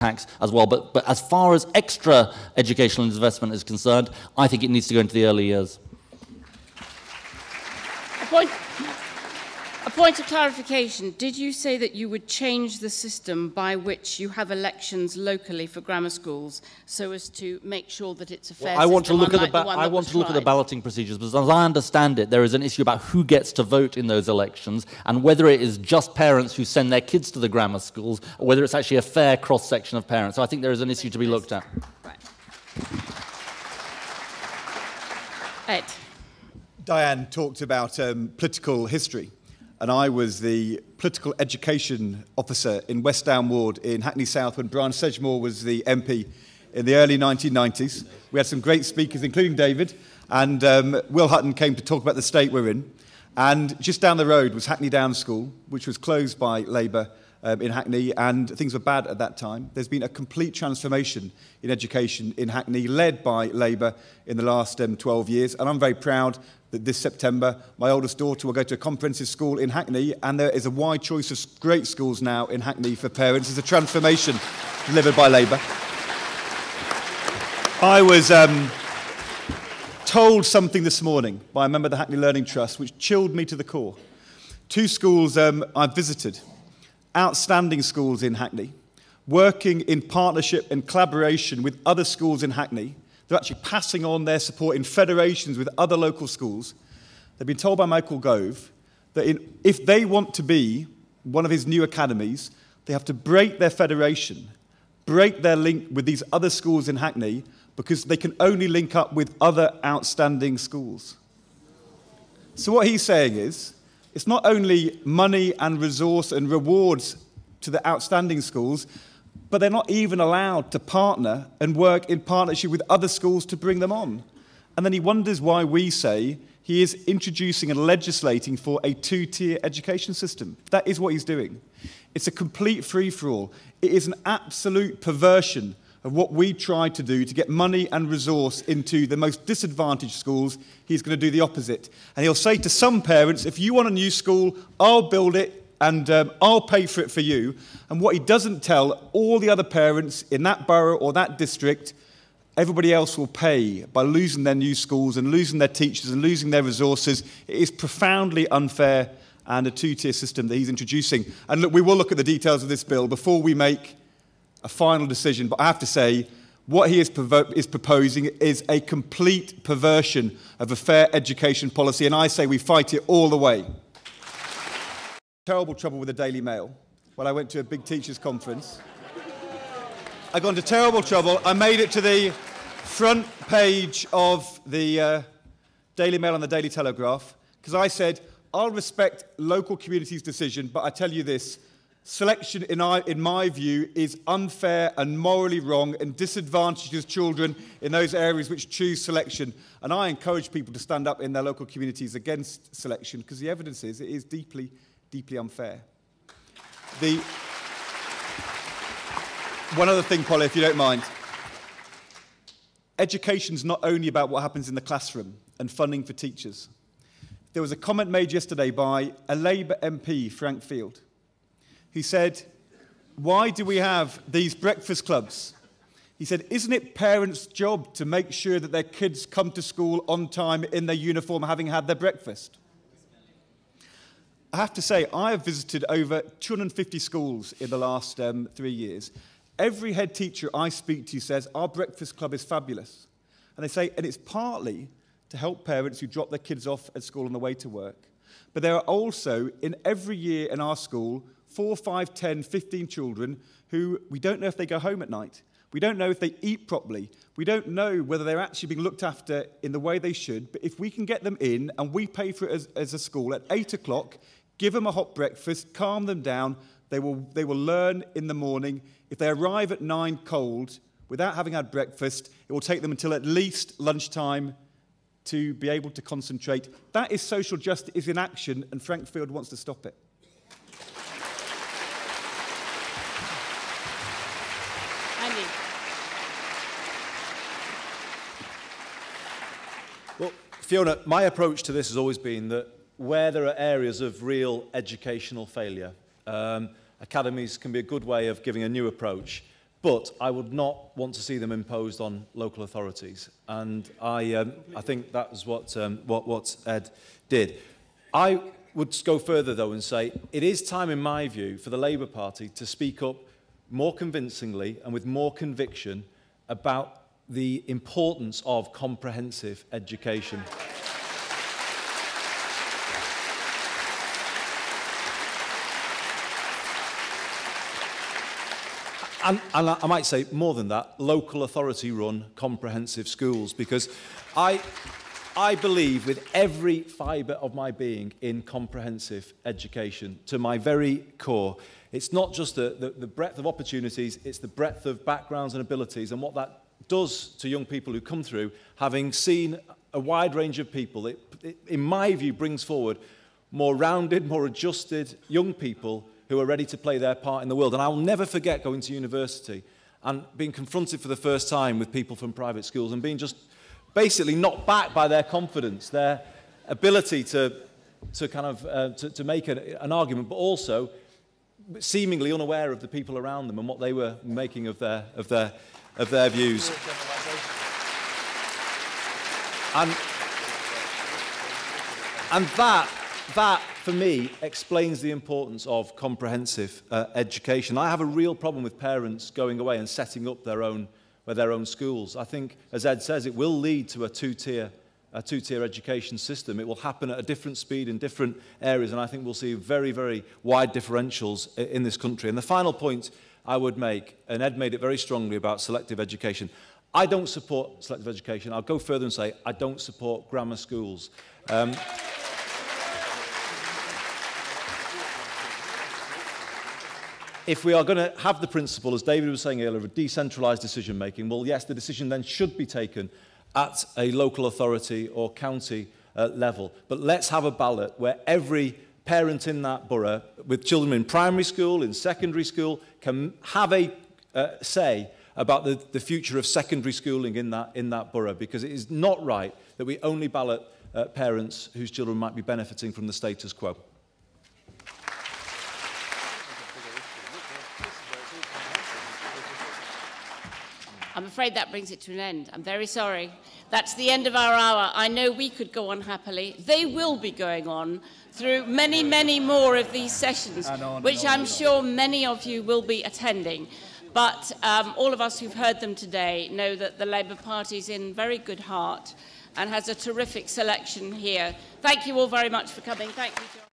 tax as well. But as far as extra educational investment is concerned, I think it needs to go into the early years. A point of clarification. Did you say that you would change the system by which you have elections locally for grammar schools so as to make sure that it's a fair system? I want to look at the balloting procedures, because as I understand it, there is an issue about who gets to vote in those elections and whether it is just parents who send their kids to the grammar schools or whether it's actually a fair cross-section of parents. So I think there is an issue to be looked at. Right. Ed. Diane talked about political history, and I was the political education officer in West Down Ward in Hackney South when Brian Sedgemoor was the MP in the early 1990s. We had some great speakers, including David, and Will Hutton came to talk about the state we're in. And just down the road was Hackney Downs School, which was closed by Labour in Hackney, and things were bad at that time. There's been a complete transformation in education in Hackney, led by Labour in the last 12 years, and I'm very proud that this September my oldest daughter will go to a comprehensive school in Hackney, and there is a wide choice of great schools now in Hackney for parents. It's a transformation delivered by Labour. I was told something this morning by a member of the Hackney Learning Trust which chilled me to the core. Two schools I've visited, outstanding schools in Hackney, working in partnership and collaboration with other schools in Hackney. They're actually passing on their support in federations with other local schools. They've been told by Michael Gove that if they want to be one of his new academies, they have to break their federation, break their link with these other schools in Hackney, because they can only link up with other outstanding schools. So what he's saying is, it's not only money and resource and rewards to the outstanding schools, but they're not even allowed to partner and work in partnership with other schools to bring them on. And then he wonders why we say he is introducing and legislating for a two-tier education system. That is what he's doing. It's a complete free-for-all. It is an absolute perversion of what we tried to do to get money and resource into the most disadvantaged schools. He's going to do the opposite. And he'll say to some parents, if you want a new school, I'll build it, and I'll pay for it for you. And what he doesn't tell all the other parents in that borough or that district, everybody else will pay by losing their new schools and losing their teachers and losing their resources. It is profoundly unfair and a two-tier system that he's introducing. And look, we will look at the details of this bill before we make a final decision. But I have to say, what he is proposing is a complete perversion of a fair education policy. And I say we fight it all the way. Terrible trouble with the Daily Mail. When I went to a big teachers' conference, I got into terrible trouble. I made it to the front page of the Daily Mail and the Daily Telegraph because I said, I'll respect local communities' decision, but I tell you this, selection, in my view, is unfair and morally wrong and disadvantages children in those areas which choose selection. And I encourage people to stand up in their local communities against selection because the evidence is it is deeply unfair. One other thing, Polly, if you don't mind. Education's not only about what happens in the classroom and funding for teachers. There was a comment made yesterday by a Labour MP, Frank Field, who said, why do we have these breakfast clubs? He said, isn't it parents' job to make sure that their kids come to school on time in their uniform having had their breakfast? I have to say, I have visited over 250 schools in the last 3 years. Every head teacher I speak to says, our breakfast club is fabulous. And they say, and it's partly to help parents who drop their kids off at school on the way to work. But there are also, in every year in our school, 4, 5, 10, 15 children who we don't know if they go home at night. We don't know if they eat properly. We don't know whether they're actually being looked after in the way they should. But if we can get them in, and we pay for it as a school, at 8 o'clock, give them a hot breakfast, calm them down, they will learn in the morning. If they arrive at 9 cold, without having had breakfast, it will take them until at least lunchtime to be able to concentrate. That is social justice in action, and Frank Field wants to stop it. Andy. Well, Fiona, my approach to this has always been that where there are areas of real educational failure, academies can be a good way of giving a new approach but I would not want to see them imposed on local authorities. And I think that was what Ed did. I would go further, though, and say it is time, in my view, for the Labour Party to speak up more convincingly and with more conviction about the importance of comprehensive education. And I might say more than that, local authority-run comprehensive schools, because I believe with every fibre of my being in comprehensive education, to my very core. It's not just the breadth of opportunities, it's the breadth of backgrounds and abilities, and what that does to young people who come through, having seen a wide range of people, it in my view, brings forward more rounded, more adjusted young people who are ready to play their part in the world. And I'll never forget going to university and being confronted for the first time with people from private schools and being just basically knocked back by their confidence, their ability to kind of to make an argument, but also seemingly unaware of the people around them and what they were making of their views. And that, for me, explains the importance of comprehensive education. I have a real problem with parents going away and setting up their own schools. I think, as Ed says, it will lead to a two-tier education system. It will happen at a different speed in different areas, and I think we'll see very, very wide differentials in this country. And the final point I would make, and Ed made it very strongly about selective education, I don't support selective education. I'll go further and say I don't support grammar schools. If we are going to have the principle, as David was saying earlier, of decentralised decision-making, well, yes, the decision then should be taken at a local authority or county level. But let's have a ballot where every parent in that borough, with children in primary school, in secondary school, can have a say about the future of secondary schooling in that borough, because it is not right that we only ballot parents whose children might be benefiting from the status quo. I'm afraid that brings it to an end. I'm very sorry. That's the end of our hour. I know we could go on happily. They will be going on through many, many more of these sessions, which I'm sure many of you will be attending. But all of us who've heard them today know that the Labour Party is in very good heart and has a terrific selection here. Thank you all very much for coming. Thank you, John.